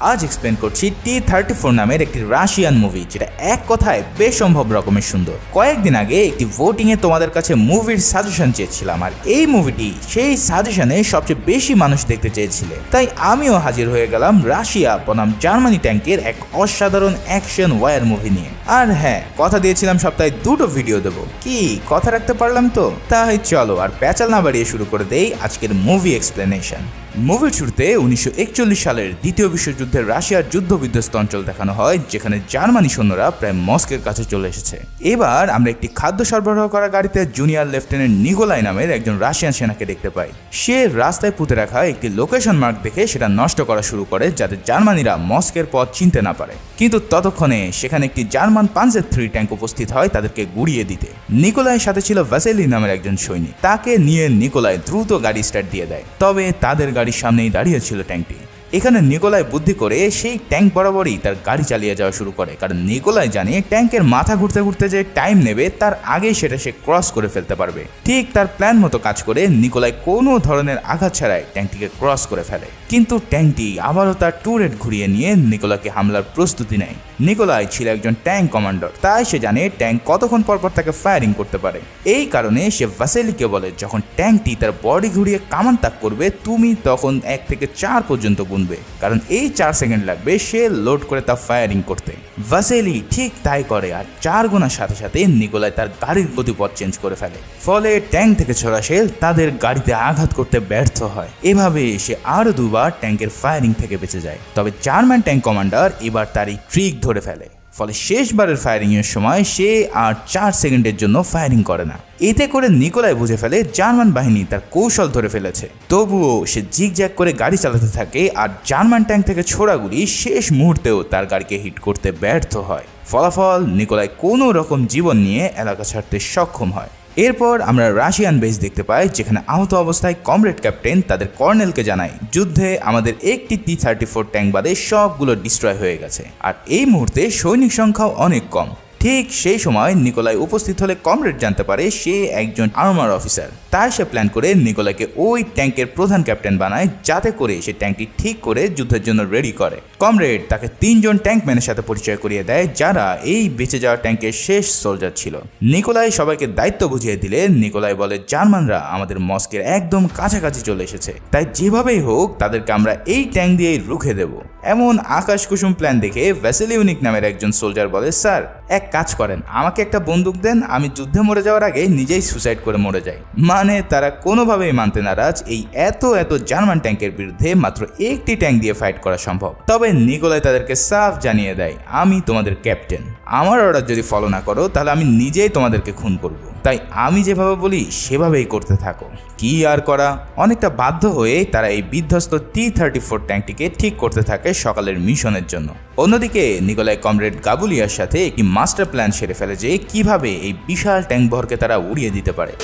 আজ এক্সপ্লেন করছি T-34 নামের একটি রাশিয়ান মুভি, যেটা এক কথায় বেসম্ভব রকমের সুন্দর। কয়েকদিন আগে একটি ভোটিং এ তোমাদের কাছে মুভির সাজেশন চেয়েছিলাম, আর এই মুভিটি সেই সাজেশনে সবচেয়ে বেশি মানুষ দেখতে চেয়েছিলে, তাই আমিও হাজির হয়ে গেলাম রাশিয়া বনাম জার্মানি ট্যাঙ্কের এক অসাধারণ অ্যাকশন ওয়ার মুভি নিয়ে। আর হ্যাঁ, কথা দিয়েছিলাম সপ্তাহে 2টো ভিডিও দেবো, কি কথা রাখতে পারলাম তো? তাই চলো আর প্যাচাল না বাড়িয়ে শুরু করে দেই আজকের মুভি এক্সপ্লেনেশন। মুভির শুরুতে 1941 সালের দ্বিতীয় বিশ্বযুদ্ধের রাশিয়ার যুদ্ধ বিধ্বস্ত অঞ্চল দেখানো হয়, যেখানে জার্মানি সৈন্যরা প্রায় মস্কোর কাছে চলে এসেছে। এবার আমরা একটি খাদ্য সরবরাহ করা গাড়িতে জুনিয়র লেফটেন্যান্ট নিকোলাই নামের একজন রাশিয়ান সেনাকে দেখতে পাই। সে রাস্তায় পুঁতে রাখা একটি লোকেশন মার্ক দেখে সেটা নষ্ট করা শুরু করে, যাতে জার্মানিরা মস্কোর পথ চিনতে না পারে। কিন্তু ততক্ষণে সেখানে একটি জার্মান পানজার 3 ট্যাঙ্ক উপস্থিত হয় তাদেরকে গুড়িয়ে দিতে। নিকোলাইয়ের সাথে ছিল ভাসেলি নামের একজন সৈনিক। তাকে নিয়ে নিকোলাই দ্রুত গাড়ি স্টার্ট দিয়ে দেয়, তবে তাদের গাড়ির সামনেই দাঁড়িয়ে ছিল ট্যাঙ্কটি। এখানে নিকোলাই বুদ্ধি করে সেই ট্যাঙ্ক বরাবরই তার গাড়ি চালিয়ে যাওয়া শুরু করে, কারণ নিকোলাই জানে ট্যাঙ্কের মাথা ঘুরতে ঘুরতে যে টাইম নেবে তার আগেই সেটা সে ক্রস করে ফেলতে পারবে। ঠিক তার প্ল্যান মতো কাজ করে নিকোলাই কোনো ধরনের আঘাত ছাড়াই ট্যাঙ্কটিকে ক্রস করে ফেলে। কিন্তু ট্যাঙ্কটি আবারও তার টুরেট ঘুরিয়ে নিয়ে নিকোলাইকে হামলার প্রস্তুতি নেয়। নিকোলাই ছিল একজন ট্যাঙ্ক কমান্ডার, তাই সে জানে ট্যাঙ্ক কতক্ষণ পরপর তাকে ফায়ারিং করতে পারে। এই কারণে সে ভাসেলিকে বলে, যখন ট্যাঙ্কটি তার বডি ঘুরিয়ে কামান তাক করবে তুমি তখন 1 থেকে 4 পর্যন্ত গুনবে, কারণ এই 4 সেকেন্ড লাগবে সে লোড করে তা ফায়ারিং করতে। ভাসেলি ঠিক তাই করে, আর 4 গোনার সাথে সাথে নিকোলাই তার গাড়ির গতিপথ চেঞ্জ করে ফেলে। ফলে ট্যাঙ্ক থেকে ছোড়া শেল তাদের গাড়িতে আঘাত করতে ব্যর্থ হয়। এভাবে সে আরো 2 বার ট্যাঙ্কের ফায়ারিং থেকে বেঁচে যায়। তবে জার্মান ট্যাঙ্ক কমান্ডার এবার তার এই ট্রিক ধরে ফেলে, ফলে শেষবারের ফায়ারিং এর সময় সে আর 4 সেকেন্ডের জন্য ফায়ারিং করে না। এতে করে নিকোলাই বুঝে ফেলে জার্মান বাহিনী তার কৌশল ধরে ফেলেছে। তবুও সে জিগজ্যাগ করে গাড়ি চালাতে থাকে, আর জার্মান ট্যাঙ্ক থেকে ছোড়া গুলি শেষ মুহূর্তেও তার গাড়িকে হিট করতে ব্যর্থ হয়। ফলাফল, নিকোলাই কোনো রকম জীবন নিয়ে এলাকা ছাড়তে সক্ষম হয়। এরপর আমরা রাশিয়ান বেস দেখতে পাই, যেখানে আহত অবস্থায় কমরেড ক্যাপ্টেন তাদের কর্নেলকে জানায় যুদ্ধে আমাদের একটি T-34 ট্যাঙ্ক বাদে সবগুলো ডিস্ট্রয় হয়ে গেছে, আর এই মুহূর্তে সৈনিক সংখ্যাও অনেক কম। ঠিক সেই সময় নিকোলাই উপস্থিত হলে কমরেড জানতে পারে সে একজন আর্মার অফিসার। তাই সে প্ল্যান করে নিকোলাইকে ওই ট্যাঙ্কের প্রধান ক্যাপ্টেন বানায়, যাতে করে সে ট্যাঙ্কটি ঠিক করে যুদ্ধের জন্য রেডি করে। কমরেড তাকে 3 জন ট্যাঙ্কম্যানের সাথে পরিচয় করিয়ে দেয়, যারা এই বেঁচে যাওয়া ট্যাঙ্কের শেষ সোলজার ছিল। নিকোলাই সবাইকে দায়িত্ব বুঝিয়ে দিলে নিকোলাই বলে, জার্মানরা আমাদের মস্কের একদম কাছাকাছি চলে এসেছে, তাই যেভাবেই হোক তাদেরকে আমরা এই ট্যাঙ্ক দিয়েই রুখে দেব। এমন আকাশ কুসুম প্ল্যান দেখে ভ্যাসেলিউনিক নামের একজন সোলজার বলে, স্যার এক কাজ করেন, আমাকে একটা বন্দুক দেন, আমি যুদ্ধে মরে যাওয়ার আগে নিজেই সুসাইড করে মরে যাই। মানে তারা কোনোভাবেই মানতে নারাজ এই এত জার্মান ট্যাঙ্কের বিরুদ্ধে মাত্র একটি ট্যাঙ্ক দিয়ে ফাইট করা সম্ভব। তবে নিকোলাই তাদেরকে সাফ জানিয়ে দেয়, আমি তোমাদের ক্যাপ্টেন, আমার অর্ডার যদি ফলো না করো তাহলে আমি নিজেই তোমাদেরকে খুন করব, তাই আমি যেভাবে বলি সেভাবেই করতে থাকো। কি আর করা, অনেকটা বাধ্য হয়ে তারা এই বিধ্বস্ত T-34 ট্যাঙ্কটিকে ঠিক করতে থাকে সকালের মিশনের জন্য। অন্যদিকে নিকোলাই কমরেড গাবুলিয়ার সাথে একটি মাস্টার প্ল্যান সেরে ফেলে যে কিভাবে এই বিশাল ট্যাঙ্ক ভরকে তারা উড়িয়ে দিতে পারে।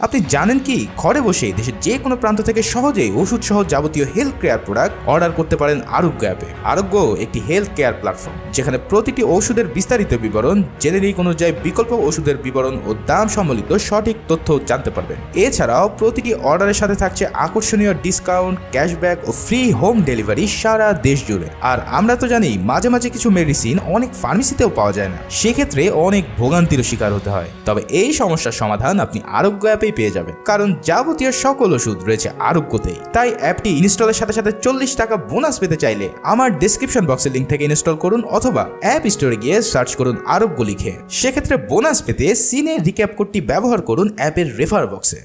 আপনি জানেন কি, ঘরে বসেই দেশের যে কোনো প্রান্ত থেকে সহজেই ওষুধ সহ যাবতীয় হেলথ কেয়ার প্রোডাক্ট অর্ডার করতে পারেন আরোগ্য অ্যাপে। আরোগ্য একটি হেলথ কেয়ার প্ল্যাটফর্ম, যেখানে প্রতিটি ওষুধের বিস্তারিত বিবরণ, জেনেরিক অনুযায়ী বিকল্প ওষুধের বিবরণ ও দাম সম্বলিত সঠিক তথ্য জানতে পারবেন। এছাড়াও প্রতিটি অর্ডারের সাথে থাকছে আকর্ষণীয় ডিসকাউন্ট, ক্যাশব্যাক ও ফ্রি হোম ডেলিভারি সারা দেশ জুড়ে। আর আমরা তো জানি মাঝে মাঝে কিছু মেডিসিন অনেক ফার্মেসিতেও পাওয়া যায় না, সেক্ষেত্রে অনেক ভোগান্তির শিকার হতে হয়। তবে এই সমস্যার সমাধান আপনি আরোগ্য অ্যাপে পেয়ে যাবেন, কারণ যাবতীয় সকল ওষুধ রয়েছে আরোগ্যতেই। তাই অ্যাপটি ইনস্টলের সাথে সাথে 40 টাকা বোনাস পেতে চাইলে আমার ডেসক্রিপশন বক্সের লিঙ্ক থেকে ইনস্টল করুন, অথবা অ্যাপ স্টোরে গিয়ে সার্চ করুন আরোগ্য লিখে। সেক্ষেত্রে বোনাস পেতে সিনে রিক্যাপ কোডটি ব্যবহার করুন অ্যাপের রেফার বক্সে।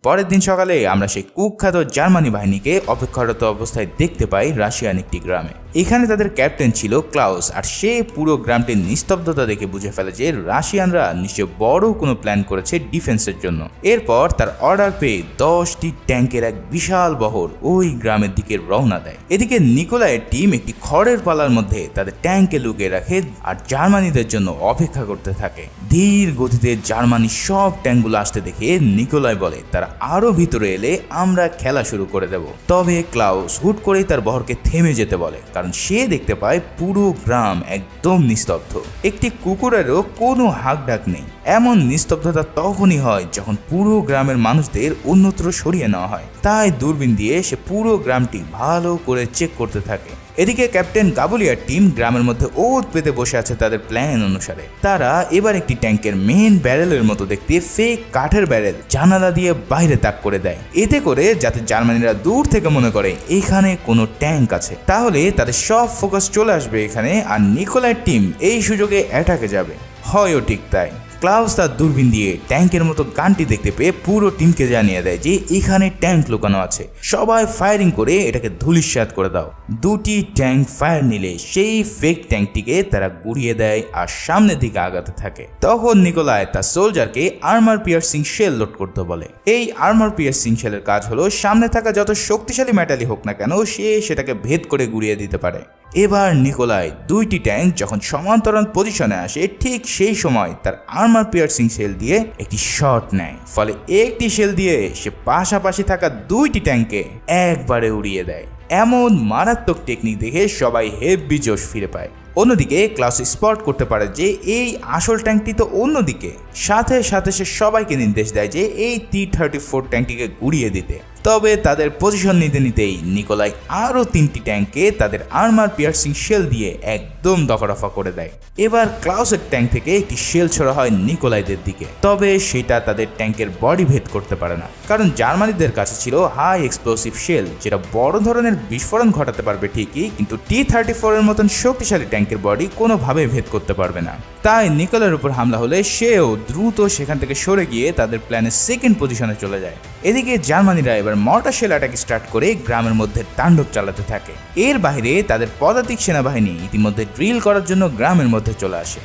পরের দিন সকালে আমরা সেই কুখ্যাত জার্মানি বাহিনীকে অপেক্ষারত অবস্থায় দেখতে পাই রাশিয়ান একটি গ্রামে। এখানে তাদের ক্যাপ্টেন ছিল ক্লাউস, আর সে পুরো গ্রামটির নিস্তব্ধতা দেখে বুঝে ফেলে যে রাশিয়ানরা নিশ্চয় বড় কোনো প্ল্যান করেছে ডিফেন্সের জন্য। এরপর তার অর্ডার পেয়ে 10টি ট্যাঙ্কের এক বিশাল বহর ওই গ্রামের দিকে রওনা দেয়। এদিকে নিকোলাইয়ের টিম একটি খড়ের পালার মধ্যে তাদের ট্যাঙ্কে লুকিয়ে রাখে আর জার্মানিদের জন্য অপেক্ষা করতে থাকে। ধীর গতিতে জার্মানি সব ট্যাঙ্কগুলো আসতে দেখে নিকোলাই বলে, তারা আরো ভিতরে এলে আমরা খেলা শুরু করে দেব। তবে ক্লাউস হুট করেই তার বহরকে থেমে যেতে বলে, কারণ সে দেখতে পায় পুরো গ্রাম একদম নিস্তব্ধ, একটি কুকুরেরও কোনো হাঁক ডাক নেই। এমন নিস্তব্ধতা তখনই হয় যখন পুরো গ্রামের মানুষদের অন্যত্র সরিয়ে নেওয়া হয়। তাই দূরবীন দিয়ে সে পুরো গ্রামটি ভালো করে চেক করতে থাকে। এদিকে ক্যাপ্টেন গাবুলিয়ার টিম গ্রামের মধ্যে ওত পেতে বসে আছে তাদের প্ল্যান অনুসারে। তারা এবার একটি ট্যাঙ্কের মেন ব্যারেলের মতো দেখতে ফেক কাঠের ব্যারেল জানালা দিয়ে বাইরে তাক করে দেয়, এতে করে যাতে জার্মানিরা দূর থেকে মনে করে এখানে কোনো ট্যাঙ্ক আছে, তাহলে তাদের সব ফোকাস চলে আসবে এখানে আর নিকোলাইয়ের টিম এই সুযোগে অ্যাটাকে যাবে। হয়ও ঠিক তাই। ক্লাউস তার দূরবীন দিয়ে ট্যাঙ্কের মতো গানটি দেখতে পেয়ে পুরো টিমকে জানিয়ে দেয় যে এখানে ট্যাঙ্ক লুকানো আছে, সবাই ফায়ারিং করে এটাকে ধূলিসাৎ করে দাও। দুটি ট্যাঙ্ক ফায়ার নিলে সেই ফেক ট্যাঙ্কটিকে তারা গুড়িয়ে দেয় আর সামনের দিকে আগাতে থাকে। তখন নিকোলাই তার সোলজারকে আর্মার পিয়ার্সিং শেল লোড করতে বলে। এই আর্মার পিয়ার্সিং শেলের কাজ হলো সামনে থাকা যত শক্তিশালী মেটালই হোক না কেন সে সেটাকে ভেদ করে গুড়িয়ে দিতে পারে। এবার নিকোলাই দুইটি ট্যাঙ্ক যখন সমান্তরাল পজিশনে আসে ঠিক সেই সময় তার আর্মার পিয়ার্সিং শেল দিয়ে একটি শট নেয়, ফলে একটি শেল দিয়ে সে পাশাপাশি থাকা দুইটি ট্যাঙ্কে একবারে উড়িয়ে দেয়। এমন মারাত্মক টেকনিক দেখে সবাই হেভি জোশ ফিরে পায়। অন্যদিকে ক্লাউস স্পট করতে পারে যে এই আসল ট্যাঙ্কটি তো অন্যদিকে, সাথে সাথে সে সবাইকে নির্দেশ দেয় যে এই T-34 ট্যাঙ্কটিকে গুড়িয়ে দিতে। তবে তাদের পজিশন নিতে নিতেই নিকোলাই আরও 3টি ট্যাঙ্কে তাদের আর্মার পিয়ার্সিং শেল দিয়ে একদম দফারফা করে দেয়। এবার ক্লাউসের ট্যাঙ্ক থেকে একটি শেল ছোড়া হয় নিকোলাইদের দিকে, তবে সেটা তাদের ট্যাঙ্কের বডি ভেদ করতে পারে না, কারণ জার্মানিদের কাছে ছিল হাই এক্সপ্লোসিভ শেল যেটা বড় ধরনের বিস্ফোরণ ঘটাতে পারবে ঠিকই, কিন্তু T-34 এর মতন শক্তিশালী ট্যাঙ্কের বডি কোনোভাবে ভেদ করতে পারবে না। তাই নিকোলাইয়ের উপর হামলা হলে সেও দ্রুত সেখান থেকে সরে গিয়ে তাদের প্ল্যানের সেকেন্ড পজিশনে চলে যায়। এদিকে জার্মানিরা এবার মর্টার শেল অ্যাটাক স্টার্ট করে গ্রামের মধ্যে তাণ্ডব চালাতে থাকে। এর বাইরে তাদের পদাতিক সেনাবাহিনী ইতিমধ্যে ড্রিল করার জন্য গ্রামের মধ্যে চলে আসে।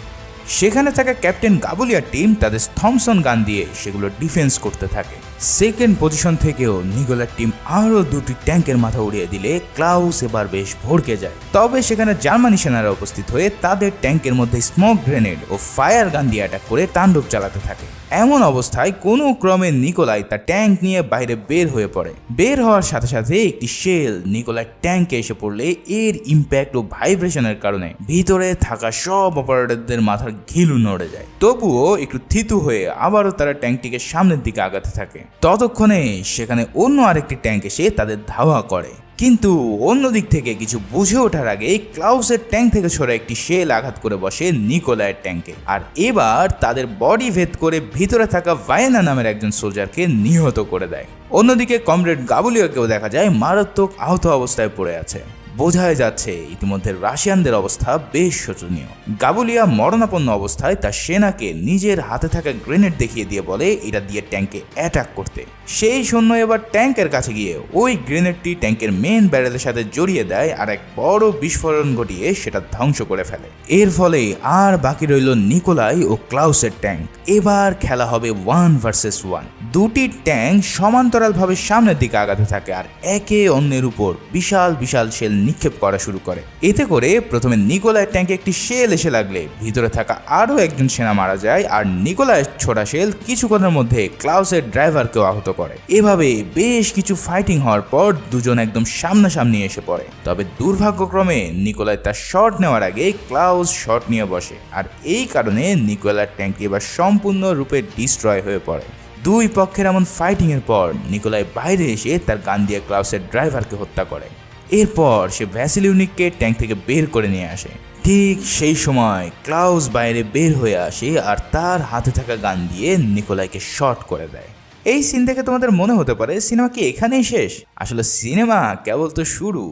সেখানে থাকা ক্যাপ্টেন গাবুলিয়ার টিম তাদের থমসন গান দিয়ে সেগুলো ডিফেন্স করতে থাকে। সেকেন্ড পজিশন থেকেও নিকোলার টিম আরও দুটি ট্যাঙ্কের মাথা উড়িয়ে দিলে ক্লাউস এবার বেশ ভড়কে যায়। তবে সেখানে জার্মানি সেনারা উপস্থিত হয়ে তাদের ট্যাঙ্কের মধ্যে স্মোক গ্রেনেড ও ফায়ার গান দিয়ে অ্যাটাক করে তাণ্ডব চালাতে থাকে। এমন অবস্থায় কোনো ক্রমে নিকোলাই তার ট্যাঙ্ক নিয়ে বাইরে বের হয়ে পড়ে। বের হওয়ার সাথে সাথে একটি শেল নিকোলাই ট্যাঙ্কে এসে পড়লে এর ইম্প্যাক্ট ও ভাইব্রেশনের কারণে ভিতরে থাকা সব অপারেটরদের মাথার ঘিলু নড়ে যায়। তবুও একটু থিতু হয়ে আবারও তারা ট্যাঙ্কটিকে সামনের দিকে আগাতে থাকে। ততক্ষণে সেখানে অন্য আরেকটি ট্যাঙ্ক এসে তাদের ধাওয়া করে, কিন্তু অন্যদিক থেকে কিছু বুঝে ওঠার আগে ক্লাউসের ট্যাঙ্ক থেকে সরে একটি শেল আঘাত করে বসে নিকোলাইয়ের ট্যাঙ্কে, আর এবার তাদের বডি ভেদ করে ভিতরে থাকা ভায়েনা নামের একজন সোলজারকে নিহত করে দেয়। অন্যদিকে কমরেড গাবুলিয়াকেও দেখা যায় মারাত্মক আহত অবস্থায় পড়ে আছে। বোঝাই যাচ্ছে ইতিমধ্যে রাশিয়ানদের অবস্থা বেশ শোচনীয়। গাবুলিয়া মরণাপন্ন অবস্থায় তার সেনাকে নিজের হাতে থাকা গ্রেনেড দেখিয়ে দিয়ে বলে এটা দিয়ে ট্যাঙ্কে অ্যাটাক করতে। সেই সৈন্য এবার ট্যাঙ্কের কাছে গিয়ে ওই গ্রেনেডটি ট্যাঙ্কের মেন ব্যারেলের সাথে জড়িয়ে দেয় আর এক বড় বিস্ফোরণ ঘটিয়ে সেটা ধ্বংস করে ফেলে। এর ফলে আর বাকি রইল নিকোলাই ও ক্লাউসের ট্যাঙ্ক। এবার খেলা হবে 1 ভার্সেস 1। দুটি ট্যাঙ্ক সমান্তরালভাবে সামনের দিকে আগাতে থাকে আর একে অন্যের উপর বিশাল বিশাল শেল নিক্ষেপ করা শুরু করে। এতে করে প্রথমে নিকোলাইয়ের ট্যাঙ্কে একটি শেল এসে লাগলে ভিতরে থাকা আরও একজন সেনা মারা যায়, আর নিকোলাইয়ের ছোড়া শেল কিছুক্ষণের মধ্যে ক্লাউসের ড্রাইভারকেও আহত করে। এভাবে বেশ কিছু ফাইটিং হওয়ার পর দুজন একদম সামনাসামনি এসে পড়ে। তবে দুর্ভাগ্যক্রমে নিকোলাই তার শট নেওয়ার আগে ক্লাউস শট নিয়ে বসে, আর এই কারণে নিকোলাইয়ের ট্যাঙ্কটি এবার সম্পূর্ণরূপে ডিস্ট্রয় হয়ে পড়ে। দুই পক্ষের এমন ফাইটিং এর পর নিকোলাই বাইরে এসে তার গান দিয়ে ক্লাউসের ড্রাইভারকে হত্যা করে। এরপর সে ভ্যাসিলিউনিককে ট্যাঙ্ক থেকে বের করে নিয়ে আসে। ঠিক সেই সময় ক্লাউস বাইরে বের হয়ে আসে আর তার হাতে থাকা গান দিয়ে নিকোলাইকে শট করে দেয়। এই সিন দেখে তোমাদের মনে হতে পারে সিনেমা কি এখানেই শেষ? আসলে সিনেমা কেবল তো শুরু।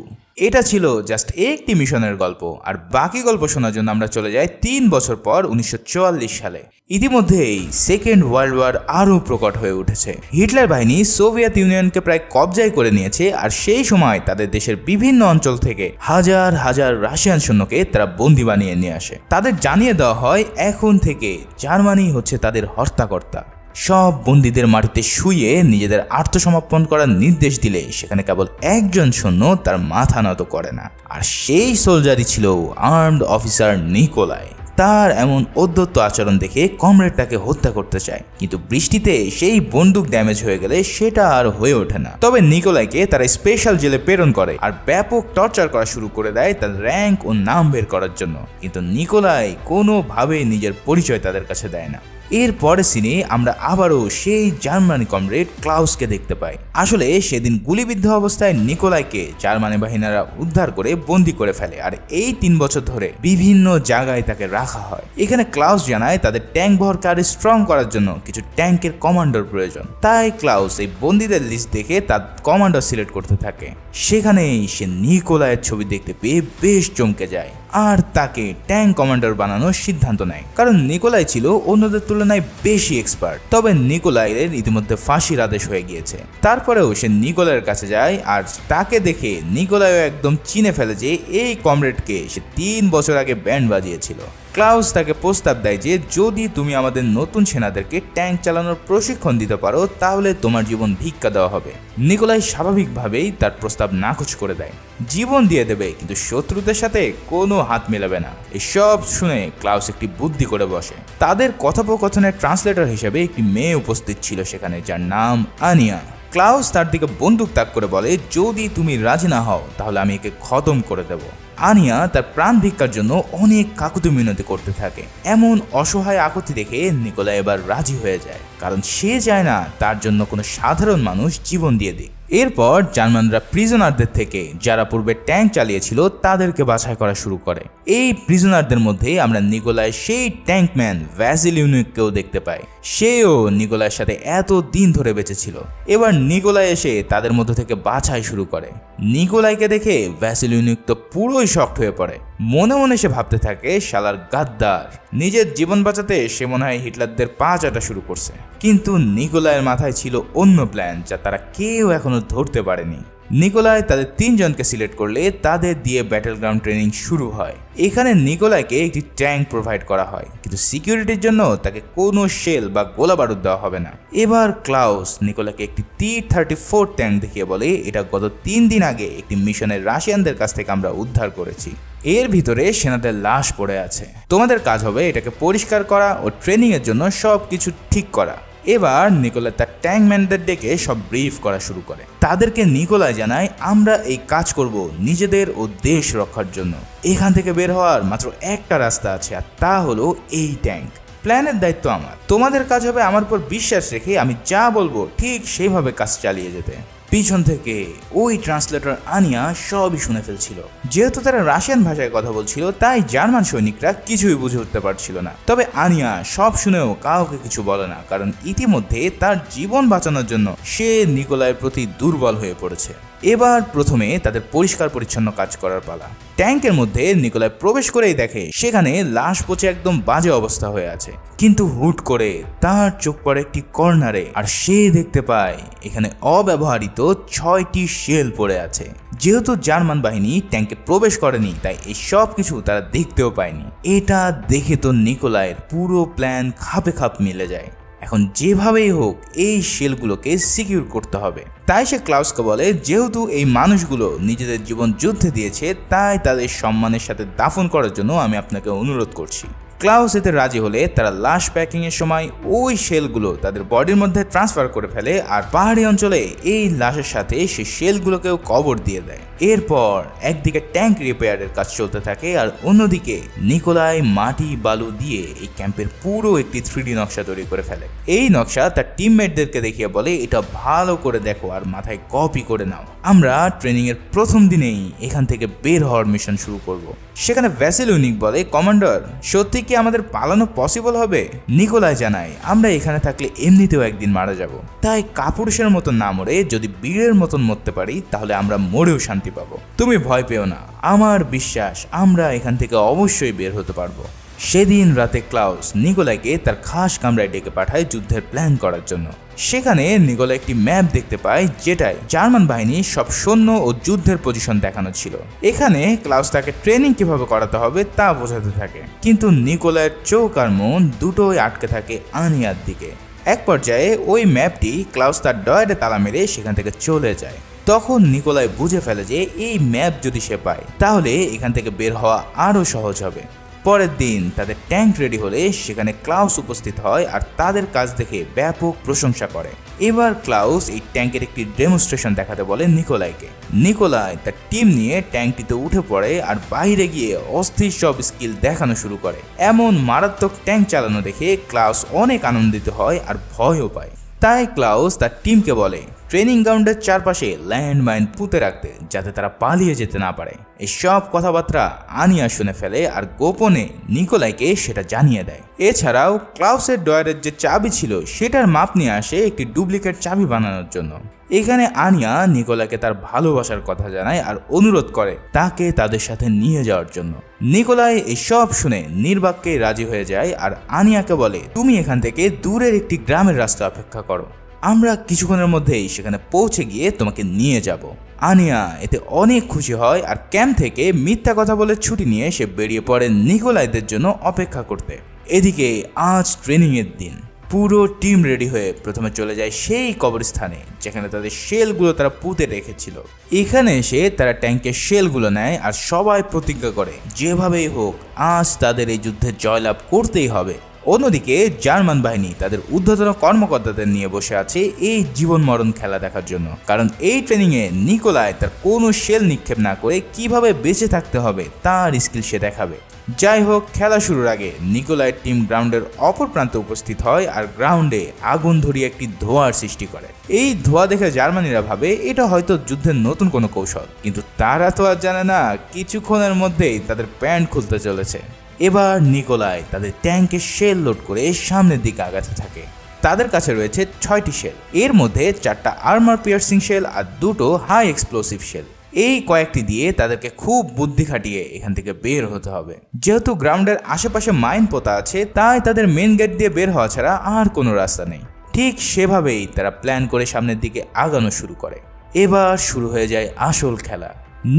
এটা ছিল জাস্ট একটি মিশনের গল্প, আর বাকি গল্প শোনার জন্য আমরা চলে যাই 3 বছর পর 1944 সালে। ইতিমধ্যেই সেকেন্ড ওয়ার্ল্ড ওয়ার আরও প্রকট হয়ে উঠেছে। হিটলার বাহিনী সোভিয়েত ইউনিয়নকে প্রায় কবজায় করে নিয়েছে, আর সেই সময় তাদের দেশের বিভিন্ন অঞ্চল থেকে হাজার হাজার রাশিয়ান সৈন্যকে তারা বন্দী বানিয়ে নিয়ে আসে। তাদের জানিয়ে দেওয়া হয় এখন থেকে জার্মানি হচ্ছে তাদের হর্তাকর্তা। সব বন্দীদের মাটিতে শুয়ে নিজেদের আত্মসমর্পণ করার নির্দেশ দিলে সেখানে কেবল একজন সৈন্য তার মাথা নত করে না, আর সেই সোলজারই ছিল আর্মড অফিসার নিকোলাই। তার এমন অদ্যত্ত আচরণ দেখে কমরেড তাকে হত্যা করতে চায়, কিন্তু বৃষ্টিতে সেই বন্দুক ড্যামেজ হয়ে গেলে সেটা আর হয়ে ওঠে না। তবে নিকোলাইকে তারা স্পেশাল জেলে প্রেরণ করে আর ব্যাপক টর্চার করা শুরু করে দেয় তার র্যাঙ্ক ও নাম বের করার জন্য, কিন্তু নিকোলাই কোনোভাবেই নিজের পরিচয় তাদের কাছে দেয় না। এর পরের সিনে আমরা আবারও সেই জার্মানি কমরেড ক্লাউসকে দেখতে পাই। আসলে সেদিন গুলিবিদ্ধ অবস্থায় নিকোলাইকে জার্মানি বাহিনীরা উদ্ধার করে বন্দী করে ফেলে, আর এই 3 বছর ধরে বিভিন্ন জায়গায় তাকে রাখা হয়। এখানে ক্লাউস জানায় তাদের ট্যাঙ্ক বহরকে স্ট্রং করার জন্য কিছু ট্যাঙ্কের কমান্ডার প্রয়োজন। তাই ক্লাউস এই বন্দীদের লিস্ট দেখে তার কমান্ডার সিলেক্ট করতে থাকে। সেখানেই সে নিকোলাইয়ের ছবি দেখতে পেয়ে বেশ চমকে যায় আর তাকে ট্যাঙ্ক কমান্ডার বানানোর সিদ্ধান্ত নেয়, কারণ নিকোলাই ছিল অন্যদের তুলনায় বেশি এক্সপার্ট। তবে নিকোলাইয়ের ইতিমধ্যে ফাঁসির আদেশ হয়ে গিয়েছে। তারপরেও সে নিকোলাইয়ের কাছে যায় আর তাকে দেখে নিকোলাইও একদম চিনে ফেলে যে এই কমরেডকে সে 3 বছর আগে ব্যান্ড বাজিয়েছিল। ক্লাউস তাকে প্রস্তাব দেয় যে যদি তুমি আমাদের নতুন সেনাদেরকে ট্যাঙ্ক চালানোর প্রশিক্ষণ দিতে পারো তাহলে তোমার জীবন ভিক্ষা দেওয়া হবে। নিকোলাই স্বাভাবিকভাবেই তার প্রস্তাব নাকচ করে দেয়। জীবন দিয়ে দেবে কিন্তু শত্রুদের সাথে কোনো হাত মেলাবে না। এসব শুনে ক্লাউস একটি বুদ্ধি করে বসে। তাদের কথোপকথনের ট্রান্সলেটর হিসেবে একটি মেয়ে উপস্থিত ছিল সেখানে, যার নাম আনিয়া। ক্লাউস তার দিকে বন্দুক তাক করে বলে যদি তুমি রাজি না হও তাহলে আমি একে খতম করে দেব। আনিয়া তার প্রাণ ভিক্ষার জন্য অনেক কাকুতি মিনতি করতে থাকে। এমন অসহায় আকুতি দেখে নিকোলাই এবার রাজি হয়ে যায়, কারণ সে চায় না তার জন্য কোনো সাধারণ মানুষ জীবন দিয়ে দিক। এরপর জার্মানরা প্রিজনারদের থেকে যারা পূর্বে ট্যাঙ্ক চালিয়েছিল তাদেরকে বাছাই করা শুরু করে। এই প্রিজনারদের মধ্যে আমরা নিকোলাইয়ের সেই ট্যাঙ্কম্যান ভ্যাসিলিউনিককেও দেখতে পাই। সেও নিকোলাইয়ের সাথে এত দিন ধরে বেঁচে ছিল। এবার নিকোলাই এসে তাদের মধ্য থেকে বাছাই শুরু করে। নিকোলাইকে দেখে ভ্যাসিলিউনিক তো পুরোই শক্ট হয়ে পড়ে। মনে মনে সে ভাবতে থাকে শালার গাদ্দার, নিজের জীবন বাঁচাতে সে মনে হয় হিটলারদের পা চাটা শুরু করছে। কিন্তু নিকোলাইয়ের মাথায় ছিল অন্য প্ল্যান, যা তারা কেউ এখনো ধরতে পারেনি। নিকোলাই তাদের 3 জনকে সিলেক্ট করলে তাদের দিয়ে ব্যাটল গ্রাউন্ড ট্রেনিং শুরু হয়। এখানে নিকোলাইকে একটি ট্যাঙ্ক প্রোভাইড করা হয়, কিন্তু সিকিউরিটির জন্য তাকে কোনো শেল বা গোলা বারুদ দেওয়া হবে না। এবার ক্লাউস নিকোলাইকে একটি T-34 ট্যাঙ্ক দেখিয়ে বলে এটা গত 3 দিন আগে একটি মিশনের রাশিয়ানদের কাছ থেকে আমরা উদ্ধার করেছি। এর ভিতরে সেনাদের লাশ পড়ে আছে। তোমাদের কাজ হবে এটাকে পরিষ্কার করা ও ট্রেনিং এর জন্য সবকিছু ঠিক করা। এবার নিকোলাই তার ট্যাঙ্কম্যানদের ডেকে সব ব্রিফ করা শুরু করে। তাদেরকে নিকোলাই জানায় আমরা এই কাজ করব নিজেদের ও দেশ রক্ষার জন্য। এখান থেকে বের হওয়ার মাত্র একটা রাস্তা আছে, আর তা হলো এই ট্যাঙ্ক। প্ল্যানের দায়িত্ব আমার, তোমাদের কাজ হবে আমার উপর বিশ্বাস রেখে আমি যা বলবো ঠিক সেইভাবে কাজ চালিয়ে যেতে। পিছন থেকে ওই ট্রান্সলেটর আনিয়া সবই শুনে ফেলছিল। যেহেতু তারা রাশিয়ান ভাষায় কথা বলছিল তাই জার্মান সৈনিকরা কিছুই বুঝে উঠতে পারছিল না। তবে আনিয়া সব শুনেও কাউকে কিছু বলে না, কারণ ইতিমধ্যে তার জীবন বাঁচানোর জন্য সে নিকোলাইয়ের প্রতি দুর্বল হয়ে পড়েছে। এবার প্রথমে তাদের পরিষ্কার পরিচ্ছন্ন কাজ করার পালা। ট্যাঙ্কের মধ্যে নিকোলাই প্রবেশ করেই দেখে সেখানে লাশ পচে একদম বাজে অবস্থা হয়ে আছে। কিন্তু হুট করে তার চোখ পড়ে একটি কর্নারে, আর সে দেখতে পায় এখানে অব্যবহৃত 6টি শেল পড়ে আছে। যেহেতু জার্মান বাহিনী ট্যাঙ্কে প্রবেশ করেনি তাই এই সব কিছু তারা দেখতেও পায়নি। এটা দেখে তো নিকোলাইয়ের পুরো প্ল্যান খাপে খাপ মিলে যায়। এখন যেভাবেই হোক এই শেলগুলোকে সিকিউর করতে হবে। তাই সে ক্লাউসকে বলে যেহেতু এই মানুষগুলো নিজেদের জীবন যুদ্ধে দিয়েছে তাই তাদের সম্মানের সাথে দাফন করার জন্য আমি আপনাকে অনুরোধ করছি। ক্লাউস এতে রাজি হলে তারা লাশ প্যাকিং এর সময় ওই শেলগুলো তাদের বডির মধ্যে ট্রান্সফার করে ফেলে, আর পাহাড়ি অঞ্চলে এই লাশের সাথে সেই শেলগুলোকেও কবর দিয়ে দেয়। এরপর একদিকে ট্যাঙ্ক রিপেয়ারের কাজ চলতে থাকে, আর অন্যদিকে নিকোলাই মাটি বালু দিয়ে এই ক্যাম্পের পুরো একটি 3D নকশা তৈরি করে ফেলে। এই নকশা তার টিমমেটদেরকে দেখিয়ে বলে এটা ভালো করে দেখো আর মাথায় কপি করে নাও। আমরা ট্রেনিং এর প্রথম দিনেই এখান থেকে বের হওয়ার মিশন শুরু করব। সেখানে ভ্যাসিলিউনিক বলে কমান্ডার সত্যি কি আমাদের পালানো পসিবল হবে? নিকোলাই জানায় আমরা এখানে থাকলে এমনিতেও একদিন মারা যাব, তাই কাপুরুষের মতন না মরে যদি বীরের মতন মরতে পারি তাহলে আমরা মরেও শান্তি পাবো। তুমি ভয় পেও না, আমার বিশ্বাস আমরা এখান থেকে অবশ্যই বের হতে পারবো। সেদিন রাতে ক্লাউস নিকোলাইকে তার খাস কামরায় ডেকে পাঠায় যুদ্ধের প্ল্যান করার জন্য। সেখানে নিকোলাই একটি ম্যাপ দেখতে পায় যেটায় জার্মান বাহিনী সব সৈন্য ও যুদ্ধের পজিশন দেখানো ছিল। এখানে ক্লাউস তাকে ট্রেনিং কিভাবে করাতে হবে তা বোঝাতে থাকে, কিন্তু নিকোলাইয়ের চোখ আর মন দুটোই আটকে থাকে আনিয়ার দিকে। এক পর্যায়ে ওই ম্যাপটি ক্লাউস তার ডয়ারে তালা মেরে সেখান থেকে চলে যায়। তখন নিকোলাই বুঝে ফেলে যে এই ম্যাপ যদি সে পায় তাহলে এখান থেকে বের হওয়া আরো সহজ হবে। পরের দিন তাদের ট্যাঙ্ক রেডি হলে সেখানে ক্লাউস উপস্থিত হয় আর তাদের কাজ দেখে ব্যাপক প্রশংসা করে। এবার ক্লাউস এই ট্যাঙ্কের একটি ডেমনস্ট্রেশন দেখাতে বলে নিকোলাইকে। নিকোলাই তার টিম নিয়ে ট্যাঙ্কটিতে উঠে পড়ে আর বাইরে গিয়ে অস্থির সব স্কিল দেখানো শুরু করে। এমন মারাত্মক ট্যাঙ্ক চালানো দেখে ক্লাউস অনেক আনন্দিত হয় আর ভয়ও পায়। তাই ক্লাউস তার টিমকে বলে ট্রেনিং গ্রাউন্ডের চারপাশে ল্যান্ডমাইন পুঁতে রাখতে, যাতে তারা পালিয়ে যেতে না পারে। এই সব কথাবার্তা আনিয়া শুনে ফেলে আর গোপনে নিকোলাইকে সেটা জানিয়ে দেয়। এছাড়াও ক্লাউসের ডয়ারের যে চাবি ছিল সেটার মাপ নিয়ে আসে একটি ডুপ্লিকেট চাবি বানানোর জন্য। এখানে আনিয়া নিকোলাইকে তার ভালোবাসার কথা জানায় আর অনুরোধ করে তাকে তাদের সাথে নিয়ে যাওয়ার জন্য। নিকোলাই এই সব শুনে নির্বাককে রাজি হয়ে যায় আর আনিয়াকে বলে তুমি এখান থেকে দূরের একটি গ্রামের রাস্তা অপেক্ষা করো, আমরা কিছুক্ষণের মধ্যেই সেখানে পৌঁছে গিয়ে তোমাকে নিয়ে যাব। আনিয়া এতে অনেক খুশি হয় আর ক্যাম্প থেকে মিথ্যা কথা বলে ছুটি নিয়ে সে বেরিয়ে পড়ে নিকোলাইদের জন্য অপেক্ষা করতে। এদিকে আজ ট্রেনিংয়ের দিন। পুরো টিম রেডি হয়ে প্রথমে চলে যায় সেই কবরস্থানে যেখানে তাদের শেলগুলো তারা পুঁতে রেখেছিল। এখানে এসে তারা ট্যাঙ্কের শেলগুলো নেয় আর সবাই প্রতিজ্ঞা করে যেভাবেই হোক আজ তাদের এই যুদ্ধে জয়লাভ করতেই হবে। অন্যদিকে জার্মান বাহিনী তাদের ঊর্ধ্বতন কর্মকর্তাদের নিয়ে বসে আছে এই জীবন মরণ খেলা দেখার জন্য, কারণ এই ট্রেনিংয়ে নিকোলাই তার কোনো শেল নিক্ষেপ না করে কিভাবে বেঁচে থাকতে হবে তার স্কিল সে দেখাবে। যাই হোক, খেলা শুরুর আগে নিকোলাইয়ের টিম গ্রাউন্ডের অপর প্রান্তে উপস্থিত হয় আর গ্রাউন্ডে আগুন ধরিয়ে একটি ধোঁয়ার সৃষ্টি করে। এই ধোঁয়া দেখে জার্মানিরা ভাবে এটা হয়তো যুদ্ধের নতুন কোনো কৌশল, কিন্তু তারা তো আর জানে না কিছুক্ষণের মধ্যেই তাদের প্যান্ট খুলতে চলেছে। এবার নিকোলাই তাদের ট্যাঙ্কে শেল লোড করে সামনের দিকে আগাতে থাকে। তাদের কাছে রয়েছে 6টি শেল, এর মধ্যে 4টা আর্মার পিয়ার্সিং শেল আর 2টো হাই এক্সপ্লোসিভ শেল। এই কয়েকটি দিয়ে তাদেরকে খুব বুদ্ধি খাটিয়ে এখান থেকে বের হতে হবে। যেহেতু গ্রাউন্ডের আশেপাশে মাইন পোতা আছে, তাই তাদের মেন গেট দিয়ে বের হওয়া ছাড়া আর কোনো রাস্তা নেই। ঠিক সেভাবেই তারা প্ল্যান করে সামনের দিকে আগানো শুরু করে। এবার শুরু হয়ে যায় আসল খেলা।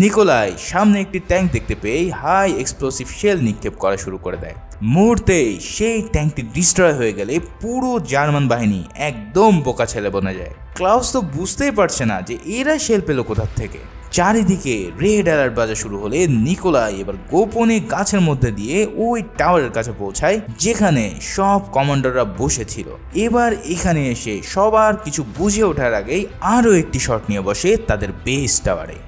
নিকোলাই সামনে একটি ট্যাঙ্ক দেখতে পেয়ে হাই এক্সপ্লোসিভ শেল নিক্ষেপ করা শুরু করে দেয়। মুহূর্তেই সেই ট্যাঙ্কটি ডিস্ট্রয় হয়ে গেলে পুরো জার্মান বাহিনী একদম বোকা ছেলে বনে যায়। ক্লাউস তো বুঝতেই পারছে না যে এরা শেল পেল কোথা থেকে। চারিদিকে রেড অ্যালার্ট বাজা শুরু হলে নিকোলাই এবার গোপনে গাছের মধ্যে দিয়ে ওই টাওয়ারের কাছে পৌঁছায় যেখানে সব কমান্ডাররা বসেছিল। এবার এখানে এসে সবার কিছু বুঝে ওঠার আগেই আরও একটি শট নিয়ে বসে তাদের বেস টাওয়ারে।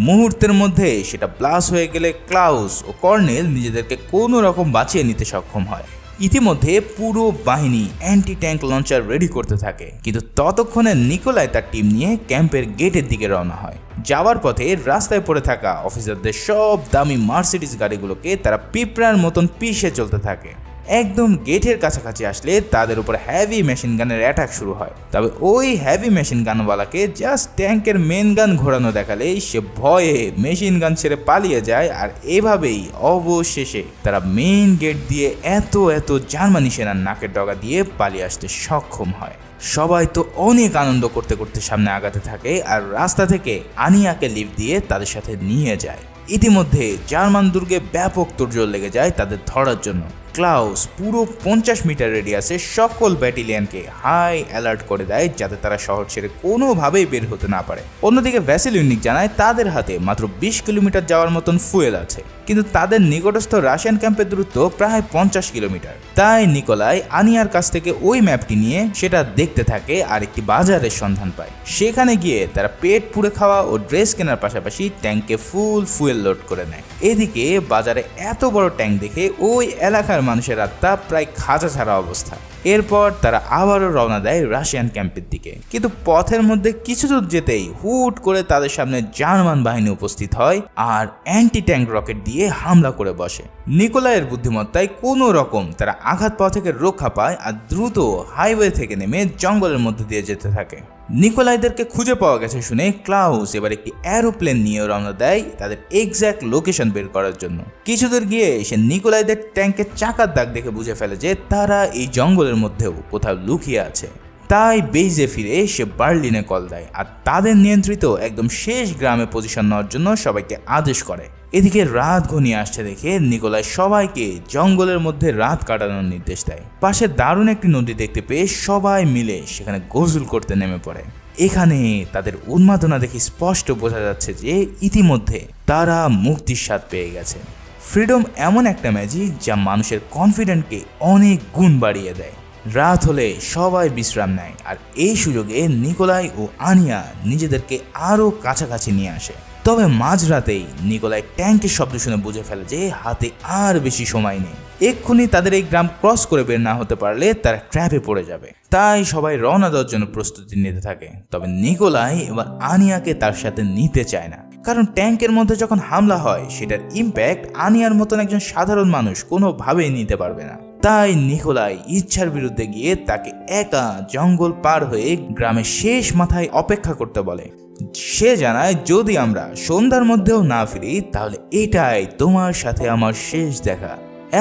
মুহূর্তের মধ্যে সেটা ব্লাস্ট হয়ে গেলে ক্লাউস ও কর্নেল নিজেদেরকে কোনো রকম বাঁচিয়ে নিতে সক্ষম হয়। ইতিমধ্যে পুরো বাহিনী অ্যান্টি ট্যাঙ্ক লঞ্চার রেডি করতে থাকে, কিন্তু ততক্ষণে নিকোলাই তার টিম নিয়ে ক্যাম্পের গেটের দিকে রওনা হয়। যাওয়ার পথে রাস্তায় পড়ে থাকা অফিসারদের সব দামি মার্সিডিজ গাড়িগুলোকে তারা পিঁপড়ার মতন পিষে চলতে থাকে। একদম গেটের কাছাকাছি আসলে তাদের উপর হ্যাভি মেশিন গানের অ্যাটাক শুরু হয়। তবে ওই হ্যাভি মেশিন গানওয়ালাকে জাস্ট ট্যাঙ্কের মেন গান ঘোরানো দেখালেই সে ভয়ে মেশিন গান ছেড়ে পালিয়ে যায়। আর এভাবেই অবশেষে তারা মেইন গেট দিয়ে এত জার্মানি সেনার নাকের ডগা দিয়ে পালিয়ে আসতে সক্ষম হয়। সবাই তো অনেক আনন্দ করতে করতে সামনে আগাতে থাকে আর রাস্তা থেকে আনিয়াকে লিফট দিয়ে তাদের সাথে নিয়ে যায়। ইতিমধ্যে জার্মান দুর্গে ব্যাপক তোড়জোড় লেগে যায় তাদের ধরার জন্য। ক্লাউস পুরো 50 মিটার রেডিয়াসে সকল ব্যাটালিয়নকে হাই অ্যালার্ট করে দেয় যাতে তারা শহর ছেড়ে কোনোভাবেই বের হতে না পারে। অন্যদিকে ভ্যাসিলিউনিক জানায় তাদের হাতে মাত্র 20 কিলোমিটার যাওয়ার মতন ফুয়েল আছে, কিন্তু তাদের নিকটস্থ রাশিয়ান ক্যাম্পের দূরত্ব প্রায় 50 কিলোমিটার। তাই নিকোলাই আনিয়ার কাছ থেকে ওই ম্যাপটি নিয়ে সেটা দেখতে থাকে আর একটি বাজারের সন্ধান পায়। সেখানে গিয়ে তারা পেট পুড়ে খাওয়া ও ড্রেস কেনার পাশাপাশি ট্যাঙ্কে ফুল ফুয়েল লোড করে নেয়। এদিকে বাজারে এত বড় ট্যাঙ্ক দেখে ওই এলাকার মানুষের আত্মা প্রায় খাঁচা ছাড়া অবস্থা। এরপর তারা আবারও রওনা দেয় রাশিয়ান ক্যাম্পের দিকে, কিন্তু পথের মধ্যে কিছু দূর যেতেই হুট করে তাদের সামনে জার্মান বাহিনী উপস্থিত হয় আর অ্যান্টি ট্যাঙ্ক রকেট দিয়ে হামলা করে বসে। নিকোলাইয়ের বুদ্ধিমত্তায় কোনো রকম তারা আঘাত পাওয়া থেকে রক্ষা পায় আর দ্রুত হাইওয়ে থেকে নেমে জঙ্গলের মধ্যে দিয়ে যেতে থাকে। নিকোলাইদেরকে খুঁজে পাওয়া গেছে শুনে ক্লাউস এবার একটি এরোপ্লেন নিয়ে রওনা দেয় তাদের এক্স্যাক্ট লোকেশন বের করার জন্য। কিছুদূর গিয়ে সে নিকোলাইদের ট্যাঙ্কের চাকার দাগ দেখে বুঝে ফেলে যে তারা এই জঙ্গলের মধ্যেও কোথাও লুকিয়ে আছে। তাই বেইজে ফিরে সে বার্লিনে কল দেয় আর তাদের নিয়ন্ত্রিত একদম শেষ গ্রামে পজিশন নেওয়ার জন্য সবাইকে আদেশ করে। এদিকে রাত ঘনিয়ে আসছে দেখে নিকোলাই সবাইকে জঙ্গলের মধ্যে রাত কাটানোর নির্দেশ দেয়। পাশে দারুণ একটি নদী দেখতে পেয়ে সবাই মিলে সেখানে গোসল করতে নেমে পড়ে। এখানে তাদের উন্মাদনা দেখে স্পষ্ট বোঝা যাচ্ছে যে ইতিমধ্যে তারা মুক্তির স্বাদ পেয়ে গেছে। ফ্রিডম এমন একটা ম্যাজিক যা মানুষের কনফিডেন্টকে অনেক গুণ বাড়িয়ে দেয়। রাত হলে সবাই বিশ্রাম নেয়, আর এই সুযোগে নিকোলাই ও আনিয়া নিজেদেরকে আরও কাছাকাছি নিয়ে আসে। তবে মাঝরাতেই নিকোলাই ট্যাঙ্কের শব্দ শুনে বুঝে ফেলে যে হাতে আর বেশি সময় নেই। এক্ষুনি তাদের এই গ্রাম ক্রস করে বের না হতে পারলে তারা ট্র্যাপে পড়ে যাবে। তাই সবাই রওনা দেওয়ার জন্য প্রস্তুতি নিতে থাকে। তবে নিকোলাই এবার আনিয়াকে তার সাথে নিতে চায় না, কারণ ট্যাঙ্কের মধ্যে যখন হামলা হয় সেটার ইম্প্যাক্ট আনিয়ার মতন একজন সাধারণ মানুষ কোনোভাবেই নিতে পারবে না। তাই নিকোলাই ইচ্ছার বিরুদ্ধে গিয়ে তাকে একা জঙ্গল পার হয়ে গ্রামের শেষ মাথায় অপেক্ষা করতে বলে। সে জানায়, যদি আমরা সন্ধ্যার মধ্যেও না ফিরি তাহলে এটাই তোমার সাথে আমার শেষ দেখা।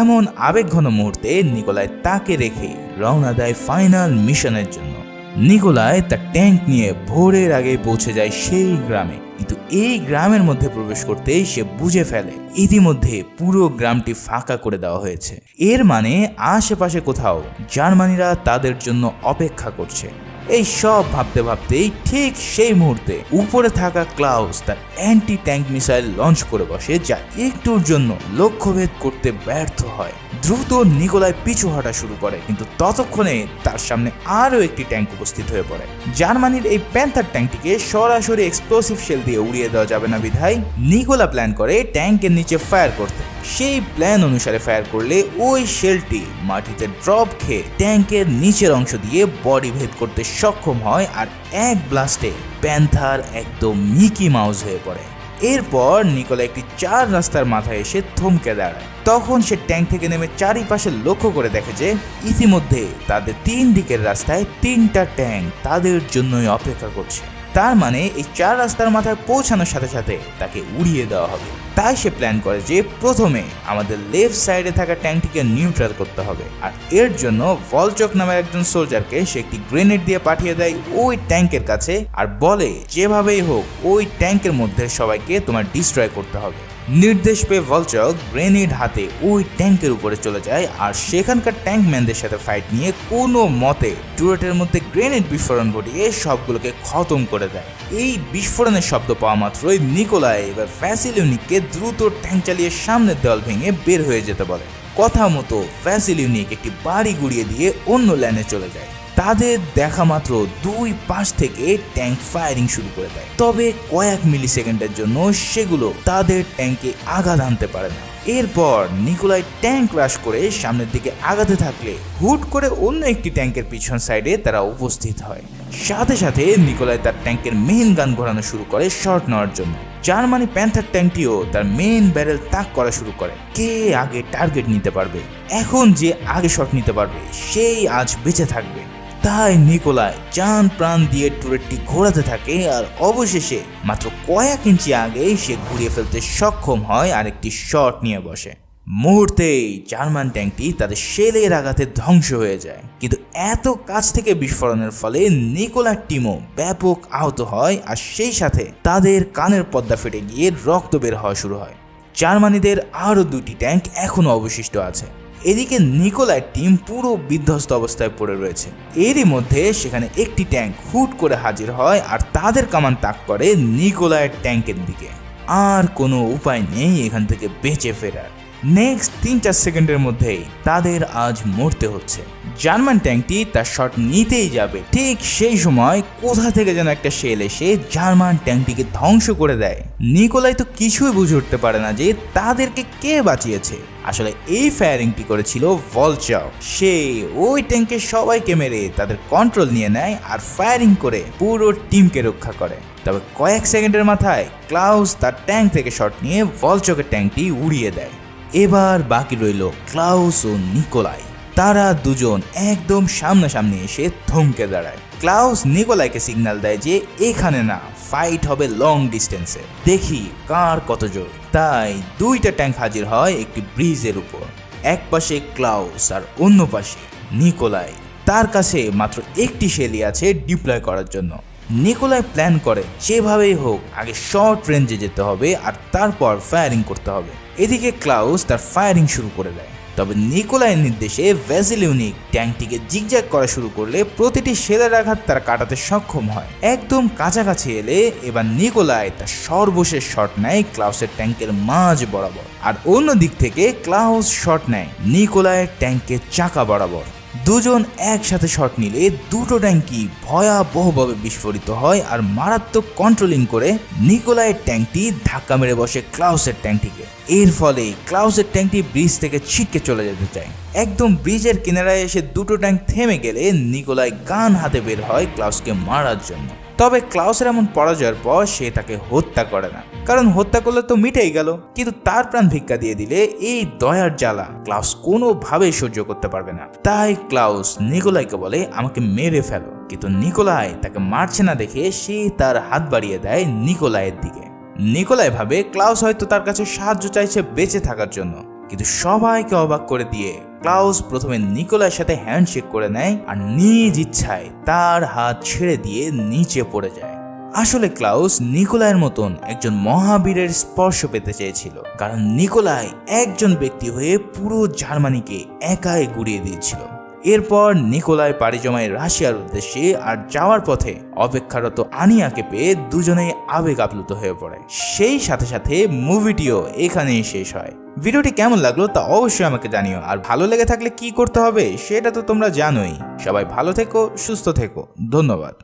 এমন আবেগঘন মুহূর্তে নিকোলাই তাকে রেখে রওনা দেয় ফাইনাল মিশনের জন্য। নিকোলাই তার ট্যাঙ্ক নিয়ে ভোরের আগে পৌঁছে যায় সেই গ্রামে, কিন্তু এই গ্রামের মধ্যে প্রবেশ করতেই সে বুঝে ফেলে ইতিমধ্যে পুরো গ্রামটি ফাঁকা করে দেওয়া হয়েছে। এর মানে আশেপাশে কোথাও জার্মানিরা তাদের জন্য অপেক্ষা করছে। এই সব ভাবতে ভাবতেই ঠিক সেই মুহূর্তে উপরে থাকা ক্লাউস তার অ্যান্টি ট্যাঙ্ক মিসাইল লঞ্চ করে বসে, যা একটুর জন্য লক্ষ্যভেদ করতে ব্যর্থ হয়। দ্রুত নিকোলাই পিছু হটা শুরু করে, কিন্তু ততক্ষণে তার সামনে আরও একটি ট্যাঙ্ক উপস্থিত হয়ে পড়ে। জার্মানির এই প্যান্থার ট্যাঙ্কটিকে সরাসরি এক্সপ্লোসিভ শেল দিয়ে উড়িয়ে দেওয়া যাবে না বিধায় নিকোলা প্ল্যান করে ট্যাঙ্কের নিচে ফায়ার করতে। সেই প্ল্যান অনুসারে ফায়ার করলে ওই শেলটি মাটিতে ড্রপ খেয়ে ট্যাঙ্কের নিচের অংশ দিয়ে বডি ভেদ করতে সক্ষম হয়, আর এক ব্লাস্টে প্যান্থার একদম মিকি মাউস হয়ে পড়ে। এরপর নিকোলা একটি 4 রাস্তার মাথায় এসে থমকে দাঁড়ায়। তখন সে ট্যাঙ্ক থেকে নেমে চারিপাশে লক্ষ্য করে দেখে যে ইতিমধ্যে তাদের 3 দিকের রাস্তায় 3টা ট্যাঙ্ক তাদের জন্যই অপেক্ষা করছে। তার মানে এই 4 রাস্তার মাথায় পৌঁছানোর সাথে সাথে তাকে উড়িয়ে দেওয়া হবে। তাই সে প্ল্যান করে যে প্রথমে আমাদের লেফট সাইডে থাকা ট্যাঙ্কটিকে নিউট্রাল করতে হবে, আর এর জন্য ভলচক নামের একজন সোলজারকে সে একটি গ্রেনেড দিয়ে পাঠিয়ে দেয় ওই ট্যাঙ্কের কাছে, আর বলে যেভাবেই হোক ওই ট্যাঙ্কের মধ্যে সবাইকে তোমার ডিস্ট্রয় করতে হবে। নির্দেশ পেয়ে ভলচক গ্রেনেড হাতে ওই ট্যাঙ্কের উপরে চলে যায়, আর সেখানকার ট্যাঙ্কম্যানদের সাথে ফাইট নিয়ে কোনো মতে টুরেটের মধ্যে গ্রেনেড বিস্ফোরণ ঘটিয়ে সবগুলোকে খতম করে দেয়। এই বিস্ফোরণের শব্দ পাওয়া মাত্রই নিকোলাই এবার ভ্যাসিলিউনিককে দ্রুত ট্যাঙ্ক চালিয়ে সামনের দেওয়াল ভেঙে বের হয়ে যেতে বলে। কথা মতো ভ্যাসিলিউনিক একটি বাড়ি গুড়িয়ে দিয়ে অন্য ল্যানে চলে যায়। তাদের দেখা মাত্র 2 পাশ থেকে ট্যাঙ্ক ফায়ারিং শুরু করে দেয়, তবে কয়েক মিলি সেকেন্ডের জন্য সেগুলো তাদের ট্যাঙ্কে আঘাত আনতে পারে না। এরপর নিকোলাই ট্যাঙ্ক ক্রাশ করে সামনের দিকে আগাতে থাকলে হুট করে অন্য একটি ট্যাঙ্কের পিছন সাইডে তারা উপস্থিত হয়। সাথে সাথে নিকোলাই তার ট্যাঙ্কের মেইন গান ঘোরানো শুরু করে শট নেওয়ার জন্য। জার্মানি প্যান্থার ট্যাঙ্কটিও তার মেইন ব্যারেল তাক করা শুরু করে। কে আগে টার্গেট নিতে পারবে, এখন যে আগে শট নিতে পারবে সেই আজ বেঁচে থাকবে। তাই নিকোলাই জান প্রাণ দিয়ে টুরেটটি ঘোরাতে থাকে, আর অবশেষে মাত্র কয়েক ইঞ্চি আগেই সে ঘুরিয়ে ফেলতে সক্ষম হয় আর একটি শট নিয়ে বসে। মুহূর্তেই জার্মান ট্যাঙ্কটি তাদের শেলের আঘাতে ধ্বংস হয়ে যায়, কিন্তু এত কাছ থেকে বিস্ফোরণের ফলে নিকোলার টিমও ব্যাপক আহত হয়, আর সেই সাথে তাদের কানের পর্দা ফেটে গিয়ে রক্ত বের হওয়া শুরু হয়। জার্মানিদের আরও 2টি ট্যাঙ্ক এখনও অবশিষ্ট আছে। এদিকে নিকোলার টিম পুরো বিধ্বস্ত অবস্থায় পড়ে রয়েছে। এরই মধ্যে সেখানে একটি ট্যাঙ্ক হুট করে হাজির হয়, আর তাদের কামান তাক করে নিকোলার ট্যাঙ্কের দিকে। আর কোনো উপায় নেই এখান থেকে বেঁচে ফেরার। নেক্সট 3-4 সেকেন্ডের মধ্যেই তাদের আজ মরতে হচ্ছে। জার্মান ট্যাঙ্কটি তার শট নিতেই যাবে, ঠিক সেই সময় কোথা থেকে যেন একটা শেল এসে জার্মান ট্যাঙ্কটিকে ধ্বংস করে দেয়। নিকোলাই তো কিছুই বুঝে উঠতে পারে না যে তাদেরকে কে বাঁচিয়েছে। আসলে এই ফায়ারিংটি করেছিল ভলচক। সে ওই ট্যাঙ্কের সবাইকে মেরে তাদের কন্ট্রোল নিয়ে নেয় আর ফায়ারিং করে পুরো টিমকে রক্ষা করে। তবে কয়েক সেকেন্ডের মাথায় ক্লাউস তার ট্যাঙ্ক থেকে শট নিয়ে ভলচকের ট্যাঙ্কটি উড়িয়ে দেয়। এবার বাকি রইল ক্লাউস ও নিকোলাই। তারা দুজন একদম সামনাসামনি এসে থমকে দাঁড়ায়। ক্লাউস নিকোলাইকে সিগন্যাল দেয় যে এখানে না, ফাইট হবে লং ডিস্টেন্সে, দেখি কার কত জোর। তাই 2টা ট্যাঙ্ক হাজির হয় একটি ব্রিজের উপর। এক পাশে ক্লাউস আর অন্য পাশে নিকোলাই। তার কাছে মাত্র একটি শেলই আছে ডিপ্লয় করার জন্য। নিকোলাই প্ল্যান করে যেভাবেই হোক আগে শর্ট রেঞ্জে যেতে হবে আর তারপর ফায়ারিং করতে হবে। এদিকে ক্লাউস তার ফায়ারিং শুরু করে দেয়। তবে নিকোলাইয়ের নির্দেশে ভ্যাসিলিউনিক ট্যাঙ্কটিকে জিগজ্যাগ করা শুরু করলে প্রতিটি শেলের আঘাত তারা কাটাতে সক্ষম হয়। একদম কাছাকাছি এলে এবার নিকোলাই তার সর্বশেষ শট নেয় ক্লাউসের ট্যাঙ্কের মাঝ বরাবর, আর অন্য দিক থেকে ক্লাউস শট নেয় নিকোলাইয়ের ট্যাঙ্কের চাকা বরাবর। দুজন একসাথে শট নিলে দুটো ট্যাঙ্কই ভয়াবহভাবে বিস্ফোরিত হয়, আর মারাত্মক কন্ট্রোলিং করে নিকোলাইয়ের ট্যাঙ্কটি ধাক্কা মেরে বসে ক্লাউসের ট্যাঙ্কটিকে। এর ফলে ক্লাউসের ট্যাঙ্কটি ব্রিজ থেকে ছিটকে চলে যেতে চায়। একদম ব্রিজের কিনারায় এসে দুটো ট্যাঙ্ক থেমে গেলে নিকোলাই গান হাতে বের হয় ক্লাউসকে মারার জন্য। তবে ক্লাউসের এমন পরাজয়ের পর সে তাকে হত্যা করে না, কারণ হত্যা করলে তো মিটেই গেল, কিন্তু তার প্রাণ ভিক্ষা দিয়ে দিলে এই দয়ার জ্বালা ক্লাউস কোনোভাবেই সহ্য করতে পারবে না। তাই ক্লাউস নিকোলাইকে বলে আমাকে মেরে ফেলো, কিন্তু নিকোলাই তাকে মারছে না দেখে সে তার হাত বাড়িয়ে দেয় নিকোলাইয়ের দিকে। নিকোলাই ভাবে ক্লাউস হয়তো তার কাছে সাহায্য চাইছে বেঁচে থাকার জন্য, কিন্তু সবাইকে অবাক করে দিয়ে ক্লাউস প্রথমে নিকোলাইয়ের সাথে হ্যান্ডশেক করে নেয় আর নিজ ইচ্ছায় তার হাত ছেড়ে দিয়ে নিচে পড়ে যায়। আসলে ক্লাউস নিকোলাইয়ের মতন একজন মহাবীরের স্পর্শ পেতে চেয়েছিল, কারণ নিকোলাই একজন ব্যক্তি হয়ে পুরো জার্মানিকে একাই গুড়িয়ে দিয়েছিল। এরপর নিকোলাই পাড়ি জমায় রাশিয়ার উদ্দেশ্যে, আর যাওয়ার পথে অপেক্ষারত আনিয়াকে পেয়ে দুজনেই আবেগ আপ্লুত হয়ে পড়ে। সেই সাথে সাথে মুভিটিও এখানেই শেষ হয়। ভিডিওটি কেমন লাগলো তা অবশ্যই আমাকে জানিও, আর ভালো লেগে থাকলে কি করতে হবে সেটা তো তোমরা জানোই। সবাই ভালো থেকো, সুস্থ থেকো, ধন্যবাদ।